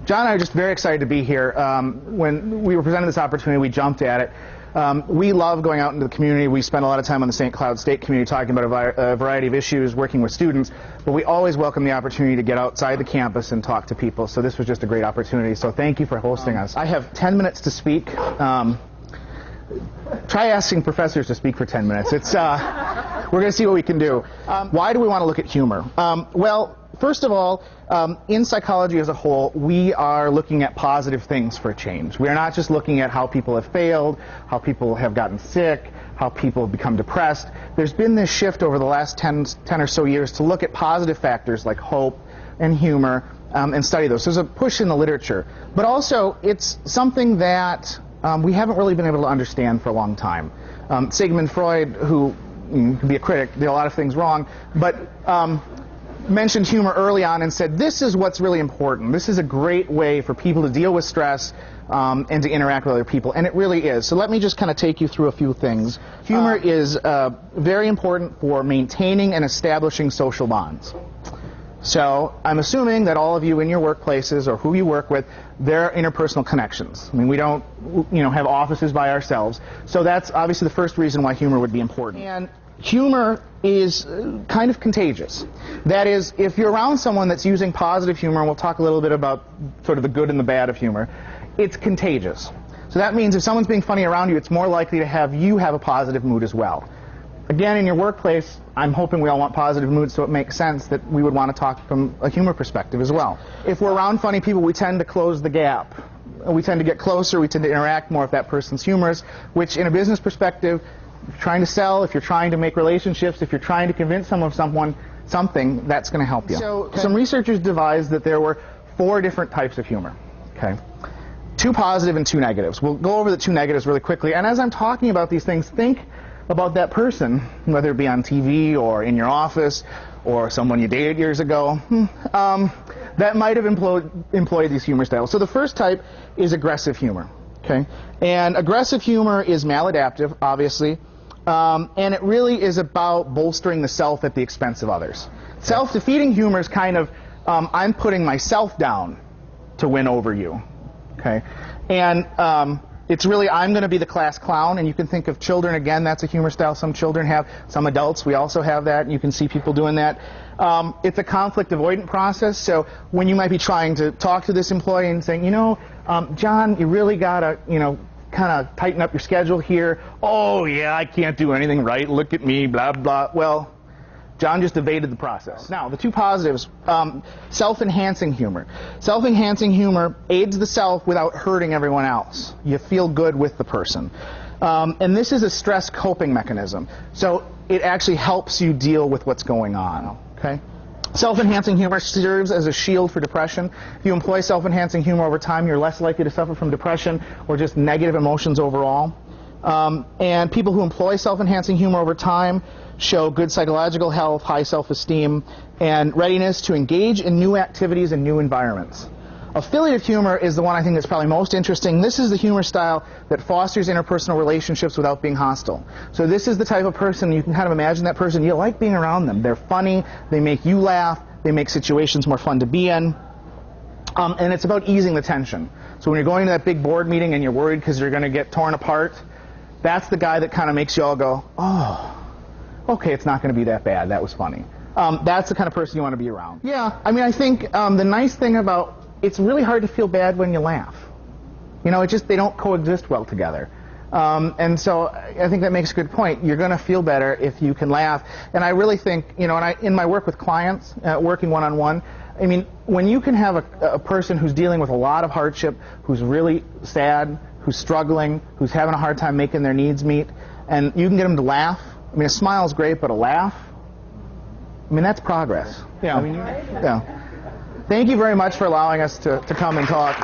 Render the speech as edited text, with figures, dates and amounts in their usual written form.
John and I are just very excited to be here. When we were presented this opportunity, we jumped at it. We love going out into the community. We spend a lot of time on the St. Cloud State community talking about a variety of issues, working with students, but we always welcome the opportunity to get outside the campus and talk to people, so this was just a great opportunity, so thank you for hosting us. I have 10 minutes to speak. Try asking professors to speak for 10 minutes. We're going to see what we can do. Why do we want to look at humor? Well, first of all, in psychology as a whole, we are looking at positive things for change. We are not just looking at how people have failed, how people have gotten sick, how people have become depressed. There's been this shift over the last 10 or so years to look at positive factors like hope and humor and study those. So there's a push in the literature. But also, it's something that we haven't really been able to understand for a long time. Sigmund Freud, who can be a critic, did a lot of things wrong, but mentioned humor early on and said, this is what's really important. This is a great way for people to deal with stress and to interact with other people, and it really is. So let me just kind of take you through a few things. Humor is very important for maintaining and establishing social bonds. So I'm assuming that all of you in your workplaces or who you work with, there are interpersonal connections. I mean, we don't, have offices by ourselves. So that's obviously the first reason why humor would be important. And humor is kind of contagious. That is, if you're around someone that's using positive humor, and we'll talk a little bit about sort of the good and the bad of humor, it's contagious. So that means if someone's being funny around you, it's more likely to have you have a positive mood as well. Again, in your workplace, I'm hoping we all want positive moods, so it makes sense that we would want to talk from a humor perspective as well. If we're around funny people, we tend to close the gap. We tend to get closer, we tend to interact more if that person's humorous, which in a business perspective, if you're trying to sell, if you're trying to make relationships, if you're trying to convince someone something, that's going to help you. So some researchers devised that there were 4 different types of humor. Okay, 2 positive and 2 negatives. We'll go over the 2 negatives really quickly, and as I'm talking about these things, think about that person, whether it be on TV or in your office or someone you dated years ago, that might have employed these humor styles. So the first type is aggressive humor. Okay, and aggressive humor is maladaptive, obviously, and it really is about bolstering the self at the expense of others. Self-defeating humor is kind of, I'm putting myself down to win over you. Okay, and it's really, I'm going to be the class clown, and you can think of children, again, that's a humor style some children have, some adults, we also have that, and you can see people doing that. It's a conflict avoidant process, so when you might be trying to talk to this employee and saying, John, you really got to, kind of tighten up your schedule here. Oh, yeah, I can't do anything right, look at me, blah, blah. Well, John just evaded the process. Now, the 2 positives, self-enhancing humor. Self-enhancing humor aids the self without hurting everyone else. You feel good with the person. And this is a stress coping mechanism. So it actually helps you deal with what's going on. Okay? Self-enhancing humor serves as a shield for depression. If you employ self-enhancing humor over time, you're less likely to suffer from depression or just negative emotions overall. And people who employ self-enhancing humor over time show good psychological health, high self-esteem, and readiness to engage in new activities and new environments. Affiliative humor is the one I think that's probably most interesting. This is the humor style that fosters interpersonal relationships without being hostile. So this is the type of person, you can kind of imagine that person, you like being around them. They're funny, they make you laugh, they make situations more fun to be in, and it's about easing the tension. So when you're going to that big board meeting and you're worried because you're going to get torn apart, that's the guy that kind of makes you all go, oh, okay, it's not going to be that bad, that was funny. That's the kind of person you want to be around. Yeah, I mean, I think the nice thing about, it's really hard to feel bad when you laugh. They don't coexist well together. And so I think that makes a good point. You're going to feel better if you can laugh. And I really think, in my work with clients, working one-on-one, I mean, when you can have a person who's dealing with a lot of hardship, who's really sad, who's struggling, who's having a hard time making their needs meet, and you can get them to laugh. I mean, a smile's great, but a laugh, I mean, that's progress. Yeah. I mean, yeah. Thank you very much for allowing us to come and talk.